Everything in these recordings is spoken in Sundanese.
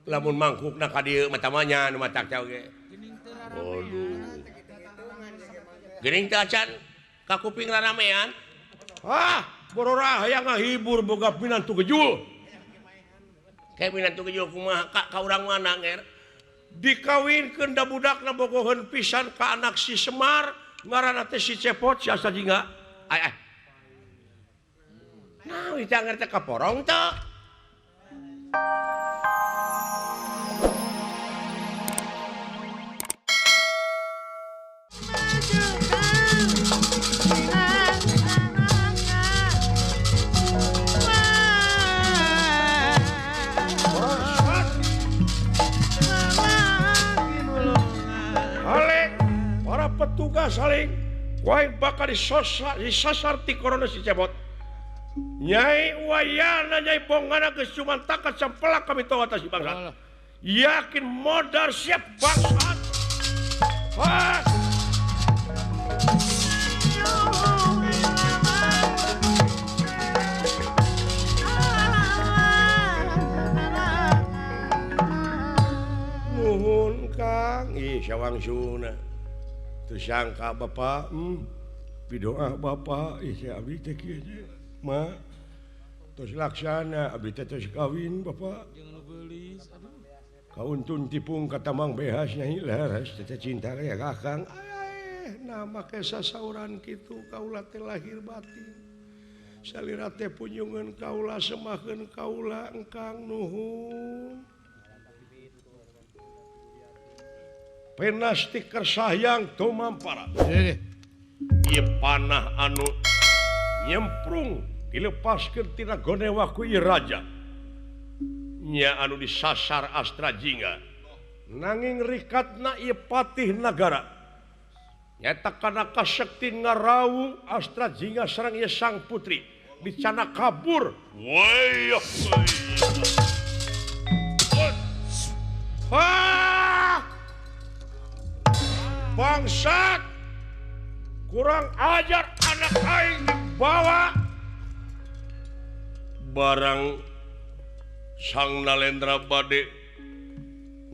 lamun mangkukna ka dieu matamanya nu matak oge. Waduh. Geuning teh acan ka kuping raramean. Borora hayang ngahibur boga pinantu gejul. Kayak pinantu gejul kumaha ka urang mana nger? Dikawinkeun da budakna bogoheun pisan ka anak si Semar ngaranna teh si Cepot si asa jingga. Ai. Nah, itu ngerti kaporong teh. Para petugas saling wae bakal disasar ti corona si Cepot. Nyai wayana nyai bongana geus cuman takat sampelak kami tahu atas bangsa. Yakin modal siap bangsa. Nuhun Kang, sawangsuna. Teu sangka Bapak, pidoa Bapak, si abdi teh kieu nya. Ma, tos laksana, abdi teh tos kawin Bapak. Kauntun tipung kata Mang Behas Nyai laras teh cinta ya Kakang. Nama ke sasauran kitu kaula teh lahir batin. Salira teh punyungan kaula semakeun kaula engkang nuhun. Penasti kersayang tumampara. Ieu panah anu nyemprung dilepaskeun tina gonewa ku ieu raja. Nya anu disasar Astra Jingga. Nanging rikatna ieu patih nagara. Nyata kana kasekti ngarawu Astra Jingga sareng ieu sang putri dicana kabur. Wayah. Bangsat kurang ajar anak aing dibawa barang sang Nalendra bade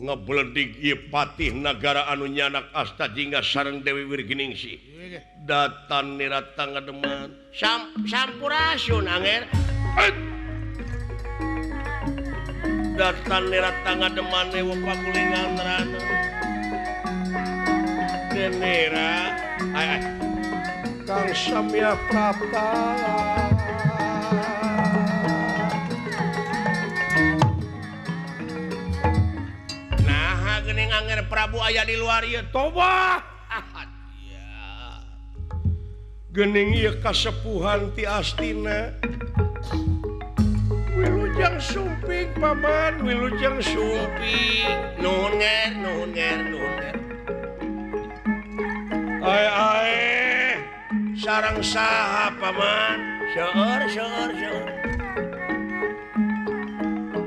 ngebledik ieu patih nagara anu nyanak Asta Jingga sareng Dewi Wirginingsih datan nirata ngademan sampurasun anger datan nirata ngademan ewa pakulingan rana Denera Kang Samya Prapta nah geuning anger Prabu aya di luar ieu toba geuning ieu kasepuhan ti Astina Wilujeng Sumping Paman Wilujeng Sumping nuhun nger Ai sarang saha Paman seueur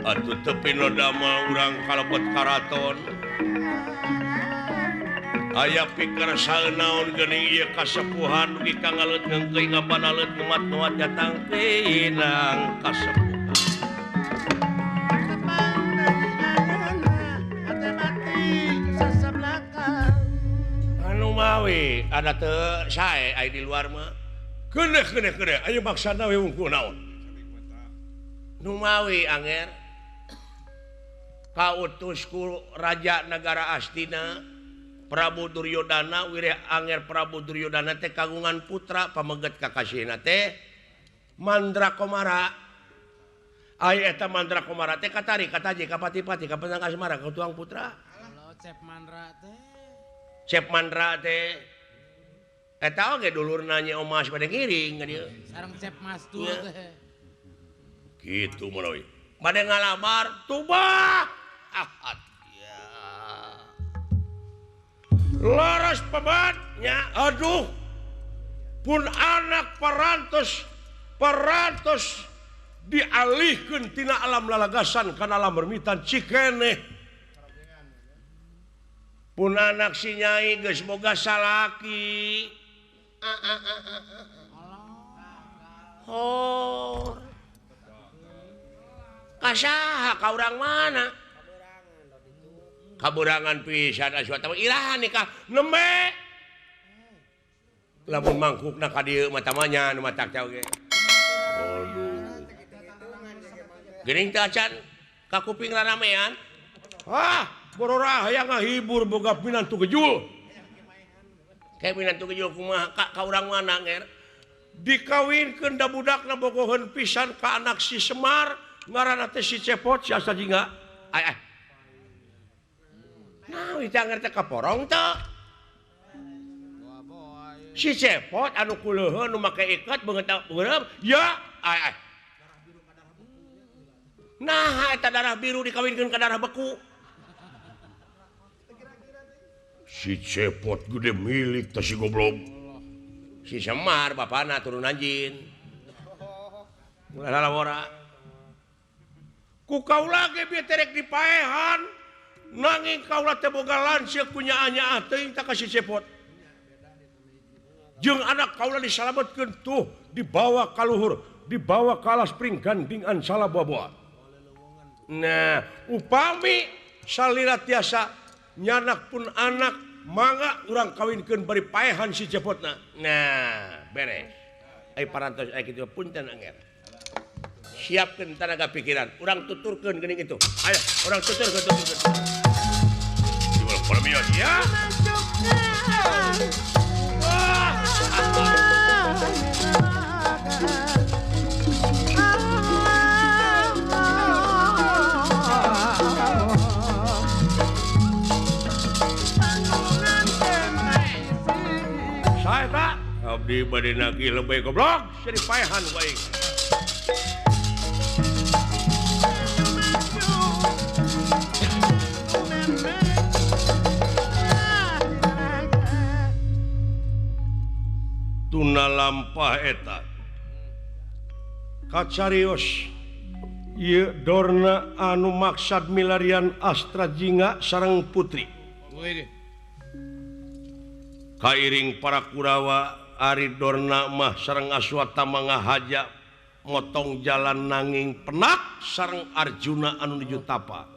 atuh tepi no dama urang kalebet karaton aya pikir saeunaon geuning ieu kasepuhan ugi kangaleut ngeungkeuy ngabanaleut nuat-nuat datang pinang kasepuhan mawi ada teu sae aya di luar mah keuneuh aya maksana we wungkul naon nu mawi anger kautus ku raja negara Astina Prabu Duryodana wireh anger Prabu Duryodana teh kagungan putra pameget kakasihna teh Mandrakomara aya eta Mandrakomara teh katari kataje ka pati-pati ka penang asmara ka tuang putra Cep Mandra teh Cep Mandra teh eta oge dulurna nya Omas pada ngiring ka dieu. Sareng Cep Mastur teh. Kitu meulawi. Bade ngalamar tuba. Ya. Laras paman nya aduh. Pun anak parantos dialihkeun tina alam lalagasan kana alam mermitan cikeneh. Pun anak si Nyai geus boga salaki. Kasaha ka urang mana? kaburangan pisan aswata irahan nikah nembe lamun mangkukna ka dieu mata manya nu matak oge aduh geuning teh acan ka kuping raramean borora hayang ngahibur boga pinantu gejul kayak pinantu gejul kumaha ka urang mana nger dikawinkeun da budakna bogoheun pisan ka anak si Semar ngaranna teh si Cepot si asa jingga nah itu ngerti kaporong teh si Cepot anu kuleuheun nu make ikat beungeut ya nah eta darah biru dikawinkeun ka darah beku si Cepot gede milik teh si goblok si Semar bapana turunan jin mulai lalawara ku kaula ge bieu terek dipaehan nanging kaula teh boga lanceuk kunyaanya teuing ta ka si Cepot jeung anak kaula disalametkeun tuh dibawa ka luhur dibawa ka alas pring gandingan salaboa-boa nah upami salira tiasa nyanak pun anak mangga urang kawinkeun bari paehan si Cepotna nah beres ai parantos ai kitu punten anger siapkeun tenaga pikiran urang tuturkeun geuning itu ayo urang tuturkeun jual palmian ya abdi bade nagih lebih goblok jadi paehan wae tuna lampah eta kacarios ieu dorna anu maksad milarian Astra Jingga sareng putri kairing para Kurawa ari dorna mah sareng Aswatama ngahaja motong jalan nanging penak sareng Arjuna anu nuju tapa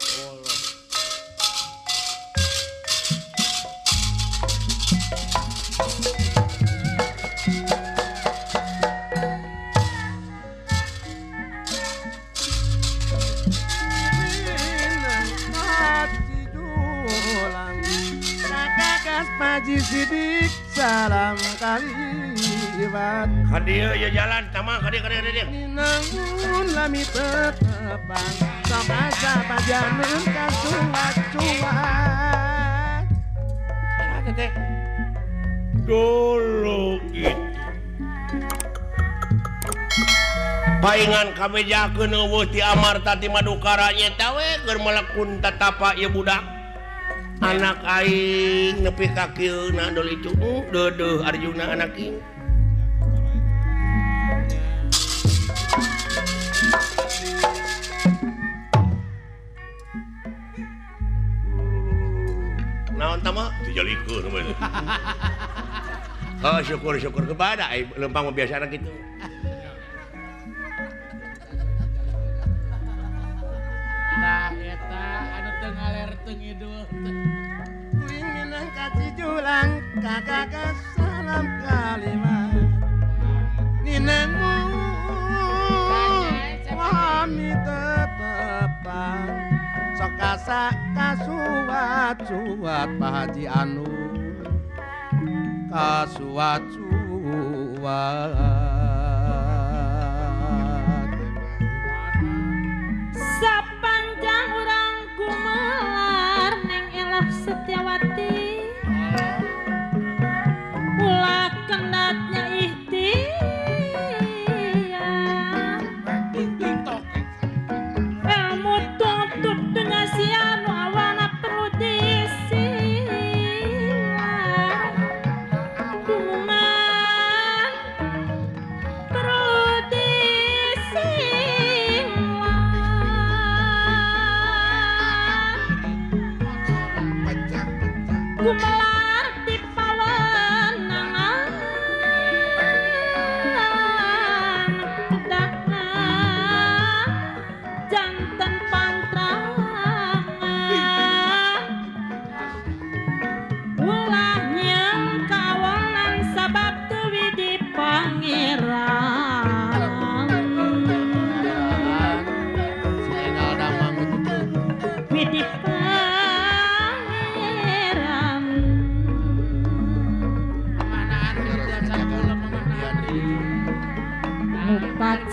Maji sidik salam kaliwat hadieu ya jalan tamang hadieu ninangun lami tetepang sok asa pajanun kasuat-cuat sate teh dulu gitu paingan kamejakeun eueuh ti Amarta ti Madukara nyeta we keur melekun tatapa ieu budak anak aing nepi ka kieuna doli cu deudeuh Arjuna anak aing naon tah mah dijalikeun we oh syukur kepada ai lempang biasana kitu nah eta anu teu ngaler teu ngidul kuing minang ka Cijulang kagagas salam kalimat ninengmu wami tetepang sok asa kasuat-suat Pak Haji anu kasuat-suat sapanjang urang kumelar neng Elah Setiawati ulah kendatnya ikhtiar ilmu tuntut dengan sianu awana perlu disilang hubungan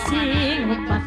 sing upat